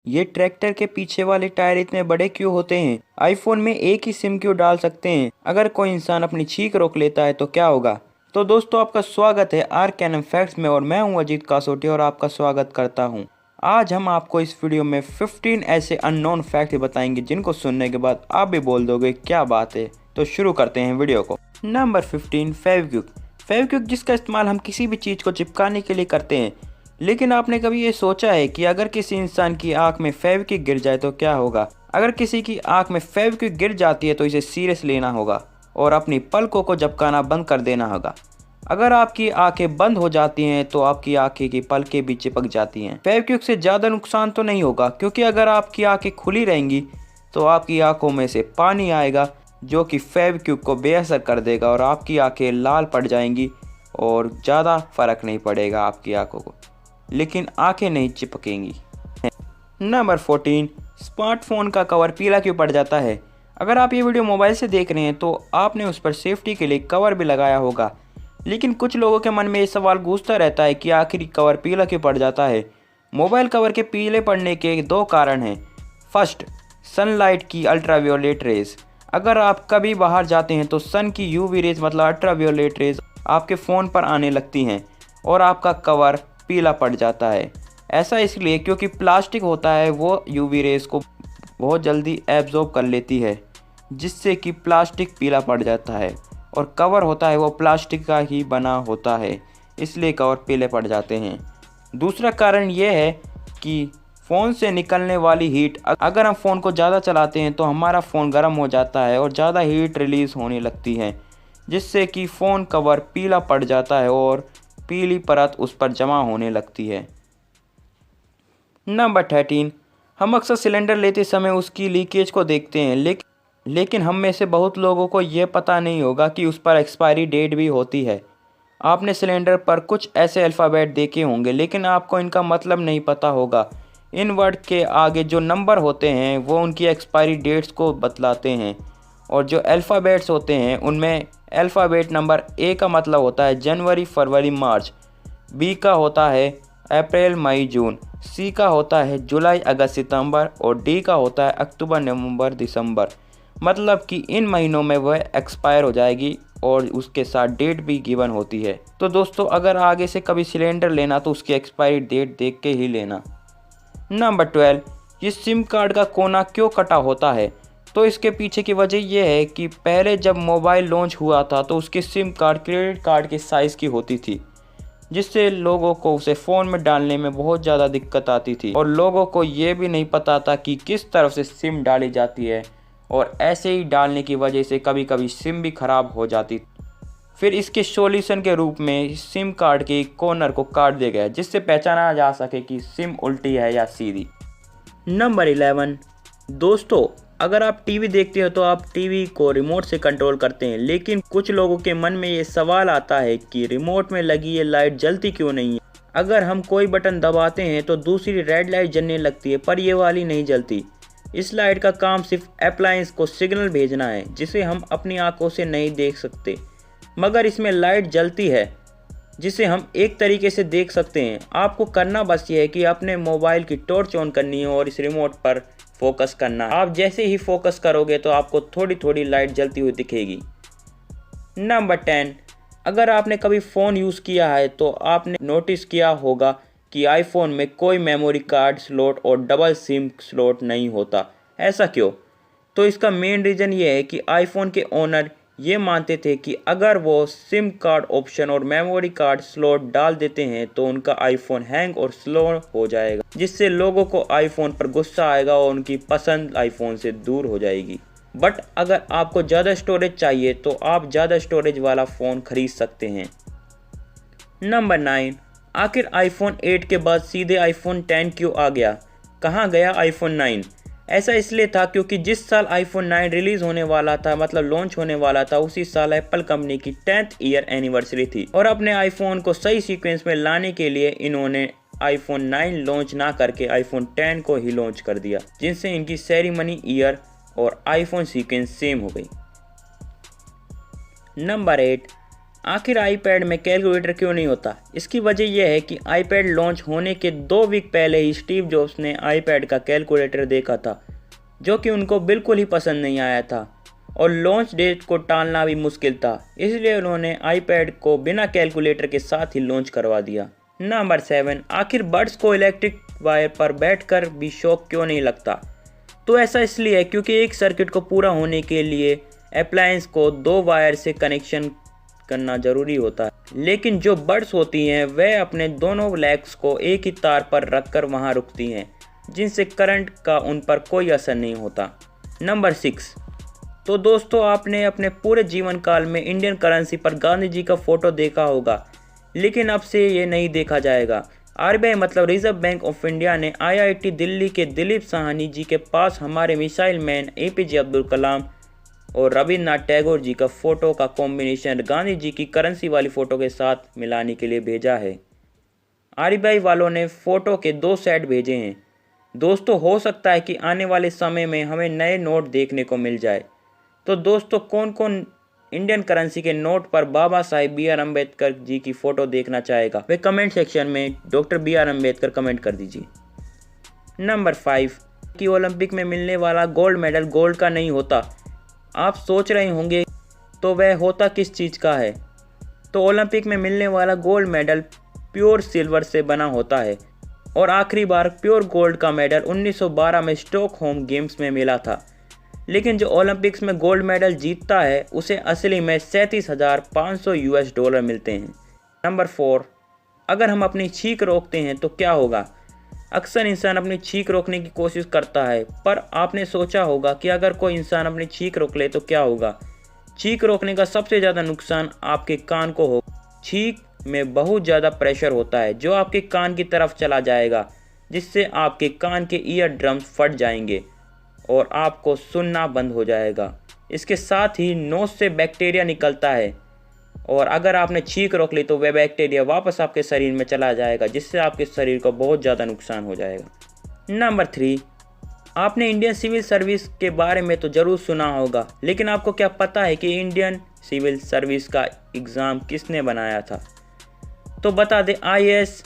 ये ट्रैक्टर के पीछे वाले टायर इतने बड़े क्यों होते हैं? आईफोन में एक ही सिम क्यों डाल सकते हैं? अगर कोई इंसान अपनी छींक रोक लेता है तो क्या होगा? तो दोस्तों, आपका स्वागत है आर कैनन फैक्ट्स में और मैं हूं अजीत कासोटी और आपका स्वागत करता हूं। आज हम आपको इस वीडियो में 15 ऐसे अननोन फैक्ट बताएंगे जिनको सुनने के बाद आप भी बोल दोगे क्या बात है। तो शुरू करते हैं वीडियो को। नंबर 15, फेविक्विक। फेविक्विक जिसका इस्तेमाल हम किसी भी चीज़ को चिपकाने के लिए करते हैं। लेकिन आपने कभी ये सोचा है कि अगर किसी इंसान की आंख में फेविक्विक गिर जाए तो क्या होगा? अगर किसी की आंख में फेविक्विक गिर जाती है तो इसे सीरियस लेना होगा और अपनी पलकों को झपकाना बंद कर देना होगा। अगर आपकी आंखें बंद हो जाती हैं तो आपकी आंखें की पलकें भी चिपक जाती हैं। फेविक्विक से ज़्यादा नुकसान तो नहीं होगा, क्योंकि अगर आपकी आंखें खुली रहेंगी तो आपकी आंखों में से पानी आएगा जो कि फेविक्विक को बेअसर कर देगा और आपकी आंखें लाल पड़ जाएंगी और ज़्यादा फर्क नहीं पड़ेगा आपकी आंखों को, लेकिन आंखें नहीं चिपकेंगी। नंबर 14, स्मार्टफोन का कवर पीला क्यों पड़ जाता है? अगर आप ये वीडियो मोबाइल से देख रहे हैं तो आपने उस पर सेफ्टी के लिए कवर भी लगाया होगा, लेकिन कुछ लोगों के मन में ये सवाल गूंजता रहता है कि आखिर कवर पीला क्यों पड़ जाता है। मोबाइल कवर के पीले पड़ने के दो कारण हैं। फर्स्ट, सनलाइट की अल्ट्रावायोलेट रेज। अगर आप कभी बाहर जाते हैं तो सन की यूवी रेज मतलब अल्ट्रावायोलेट रेज आपके फ़ोन पर आने लगती हैं और आपका कवर पीला पड़ जाता है। ऐसा इसलिए क्योंकि प्लास्टिक होता है वो यूवी रेज को बहुत जल्दी एब्जॉर्ब कर लेती है, जिससे कि प्लास्टिक पीला पड़ जाता है, और कवर होता है वो प्लास्टिक का ही बना होता है, इसलिए कवर पीले पड़ जाते हैं। दूसरा कारण ये है कि फ़ोन से निकलने वाली हीट, अगर हम फ़ोन को ज़्यादा चलाते हैं तो हमारा फ़ोन गर्म हो जाता है और ज़्यादा हीट रिलीज़ होने लगती है, जिससे कि फ़ोन कवर पीला पड़ जाता है और पीली परत उस पर जमा होने लगती है। नंबर 13, हम अक्सर सिलेंडर लेते समय उसकी लीकेज को देखते हैं, लेकिन हम में से बहुत लोगों को ये पता नहीं होगा कि उस पर एक्सपायरी डेट भी होती है। आपने सिलेंडर पर कुछ ऐसे अल्फ़ाबेट देखे होंगे, लेकिन आपको इनका मतलब नहीं पता होगा। इन वर्ड के आगे जो नंबर होते हैं वो उनकी एक्सपायरी डेट्स को बतलाते हैं, और जो अल्फ़ाबेट्स होते हैं उनमें अल्फ़ाबेट नंबर ए का मतलब होता है जनवरी, फरवरी, मार्च, बी का होता है अप्रैल, मई, जून, सी का होता है जुलाई, अगस्त, सितंबर और डी का होता है अक्टूबर, नवंबर, दिसंबर। मतलब कि इन महीनों में वह एक्सपायर हो जाएगी और उसके साथ डेट भी गिवन होती है। तो दोस्तों, अगर आगे से कभी सिलेंडर लेना तो उसकी एक्सपायरी डेट देख के ही लेना। नंबर 12, ये सिम कार्ड का कोना क्यों कटा होता है? तो इसके पीछे की वजह यह है कि पहले जब मोबाइल लॉन्च हुआ था तो उसकी सिम कार्ड क्रेडिट कार्ड के साइज़ की होती थी, जिससे लोगों को उसे फ़ोन में डालने में बहुत ज़्यादा दिक्कत आती थी और लोगों को ये भी नहीं पता था कि किस तरफ से सिम डाली जाती है, और ऐसे ही डालने की वजह से कभी कभी सिम भी ख़राब हो जाती। फिर इसके सॉल्यूशन के रूप में सिम कार्ड के कॉर्नर को काट दिया गया, जिससे पहचाना जा सके कि सिम उल्टी है या सीधी। नंबर 11, दोस्तों, अगर आप टीवी देखते हो तो आप टीवी को रिमोट से कंट्रोल करते हैं, लेकिन कुछ लोगों के मन में ये सवाल आता है कि रिमोट में लगी ये लाइट जलती क्यों नहीं है? अगर हम कोई बटन दबाते हैं तो दूसरी रेड लाइट जलने लगती है, पर ये वाली नहीं जलती। इस लाइट का काम सिर्फ अप्लायंस को सिग्नल भेजना है, जिसे हम अपनी आंखों से नहीं देख सकते, मगर इसमें लाइट जलती है जिसे हम एक तरीके से देख सकते हैं। आपको करना बस ये है कि अपने मोबाइल की टॉर्च ऑन करनी है और इस रिमोट पर फोकस करना। आप जैसे ही फोकस करोगे तो आपको थोड़ी थोड़ी लाइट जलती हुई दिखेगी। नंबर 10, अगर आपने कभी फ़ोन यूज़ किया है तो आपने नोटिस किया होगा कि आईफोन में कोई मेमोरी कार्ड स्लॉट और डबल सिम स्लॉट नहीं होता। ऐसा क्यों? तो इसका मेन रीज़न ये है कि आईफोन के ओनर ये मानते थे कि अगर वो सिम कार्ड ऑप्शन और मेमोरी कार्ड स्लॉट डाल देते हैं तो उनका आईफोन हैंग और स्लो हो जाएगा, जिससे लोगों को आईफोन पर गुस्सा आएगा और उनकी पसंद आईफोन से दूर हो जाएगी। बट अगर आपको ज़्यादा स्टोरेज चाहिए तो आप ज़्यादा स्टोरेज वाला फ़ोन खरीद सकते हैं। नंबर 9, आखिर आईफोन 8 के बाद सीधे आईफोन 10 क्यों आ गया? कहाँ गया आईफोन 9? ऐसा इसलिए था क्योंकि जिस साल आईफोन 9 रिलीज़ होने वाला था, मतलब लॉन्च होने वाला था, उसी साल एप्पल कंपनी की 10th ईयर एनिवर्सरी थी, और अपने आईफोन को सही सीक्वेंस में लाने के लिए इन्होंने आईफोन 9 लॉन्च ना करके आईफोन 10 को ही लॉन्च कर दिया, जिनसे इनकी सेरेमनी ईयर और आईफोन सीक्वेंस सेम हो गई। नंबर 8, आखिर आईपैड में कैलकुलेटर क्यों नहीं होता? इसकी वजह यह है कि आईपैड लॉन्च होने के 2 वीक पहले ही स्टीव जॉब्स ने आईपैड का कैलकुलेटर देखा था, जो कि उनको बिल्कुल ही पसंद नहीं आया था और लॉन्च डेट को टालना भी मुश्किल था। इसलिए उन्होंने आईपैड को बिना कैलकुलेटर के साथ ही लॉन्च करवा दिया। नंबर 7, आखिर बड्स को इलेक्ट्रिक वायर पर बैठकर भी शॉक क्यों नहीं लगता? तो ऐसा इसलिए है क्योंकि एक सर्किट को पूरा होने के लिए अप्लायंस को 2 वायर से कनेक्शन करना ज़रूरी होता है, लेकिन जो बड्स होती हैं वह अपने दोनों लेग्स को एक ही तार पर रखकर वहां रुकती हैं, जिनसे करंट का उन पर कोई असर नहीं होता। नंबर 6, तो दोस्तों आपने अपने पूरे जीवन काल में इंडियन करेंसी पर गांधी जी का फोटो देखा होगा, लेकिन अब से ये नहीं देखा जाएगा। आरबीआई मतलब रिजर्व बैंक ऑफ इंडिया ने आईआईटी दिल्ली के दिलीप साहनी जी के पास हमारे missile man APJ Abdul Kalam और रविन्द्रनाथ टैगोर जी का फोटो का कॉम्बिनेशन गांधी जी की करेंसी वाली फ़ोटो के साथ मिलाने के लिए भेजा है। आरबीआई वालों ने फ़ोटो के 2 सेट भेजे हैं। दोस्तों हो सकता है कि आने वाले समय में हमें नए नोट देखने को मिल जाए। तो दोस्तों कौन कौन इंडियन करेंसी के नोट पर बाबा साहिब बी.आर. अम्बेडकर जी की फ़ोटो देखना चाहेगा, वे कमेंट सेक्शन में डॉक्टर बी.आर. अम्बेडकर कमेंट कर दीजिए। नंबर 5, कि ओलंपिक में मिलने वाला गोल्ड मेडल गोल्ड का नहीं होता। आप सोच रहे होंगे तो वह होता किस चीज़ का है? तो ओलंपिक में मिलने वाला गोल्ड मेडल प्योर सिल्वर से बना होता है और आखिरी बार प्योर गोल्ड का मेडल 1912 में स्टॉकहोम गेम्स में मिला था। लेकिन जो ओलंपिक्स में गोल्ड मेडल जीतता है उसे असली में 37,500 US डॉलर मिलते हैं। नंबर 4, अगर हम अपनी छींक रोकते हैं तो क्या होगा? अक्सर इंसान अपनी छींक रोकने की कोशिश करता है, पर आपने सोचा होगा कि अगर कोई इंसान अपनी छींक रोक ले तो क्या होगा? छींक रोकने का सबसे ज़्यादा नुकसान आपके कान को हो। छींक में बहुत ज़्यादा प्रेशर होता है जो आपके कान की तरफ चला जाएगा, जिससे आपके कान के ईयर ड्रम्स फट जाएंगे और आपको सुनना बंद हो जाएगा। इसके साथ ही नोज से बैक्टीरिया निकलता है और अगर आपने छींक रोक ली तो वह बैक्टीरिया वापस आपके शरीर में चला जाएगा, जिससे आपके शरीर को बहुत ज़्यादा नुकसान हो जाएगा। नंबर 3, आपने इंडियन सिविल सर्विस के बारे में तो ज़रूर सुना होगा, लेकिन आपको क्या पता है कि इंडियन सिविल सर्विस का एग्ज़ाम किसने बनाया था? तो बता दें, IAS,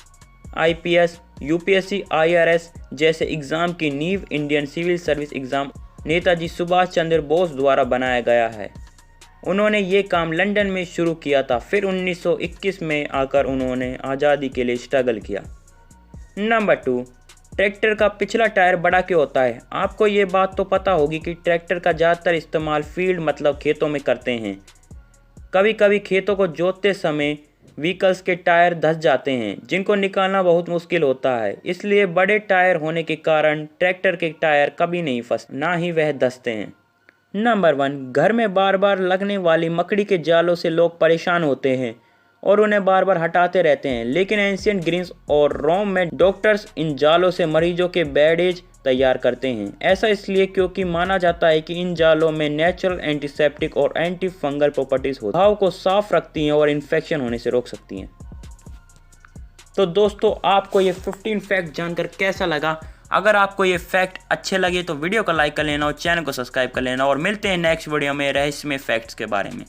IPS, UPSC, IRS जैसे एग्ज़ाम की नींव Indian civil service exam Netaji Subhash Chandra Bose द्वारा बनाया गया है। उन्होंने ये काम लंदन में शुरू किया था, फिर 1921 में आकर उन्होंने आज़ादी के लिए स्ट्रगल किया। नंबर 2, ट्रैक्टर का पिछला टायर बड़ा क्यों होता है? आपको ये बात तो पता होगी कि ट्रैक्टर का ज़्यादातर इस्तेमाल फील्ड मतलब खेतों में करते हैं। कभी कभी खेतों को जोतते समय व्हीकल्स के टायर धंस जाते हैं, जिनको निकालना बहुत मुश्किल होता है। इसलिए बड़े टायर होने के कारण ट्रैक्टर के टायर कभी नहीं फंसते, ना ही वह धंसते हैं। नंबर 1, घर में बार बार लगने वाली मकड़ी के जालों से लोग परेशान होते हैं और उन्हें बार बार हटाते रहते हैं, लेकिन एंशिएंट ग्रीस और रोम में डॉक्टर्स इन जालों से मरीजों के बैंडेज तैयार करते हैं। ऐसा इसलिए क्योंकि माना जाता है कि इन जालों में नेचुरल एंटीसेप्टिक और एंटी फंगल प्रॉपर्टीज होती हैं, घाव को साफ रखती हैं और इन्फेक्शन होने से रोक सकती हैं। तो दोस्तों आपको ये 15 फैक्ट जानकर कैसा लगा? अगर आपको ये फैक्ट अच्छे लगे तो वीडियो को लाइक कर लेना और चैनल को सब्सक्राइब कर लेना और मिलते हैं नेक्स्ट वीडियो में रहस्यमय फैक्ट्स के बारे में।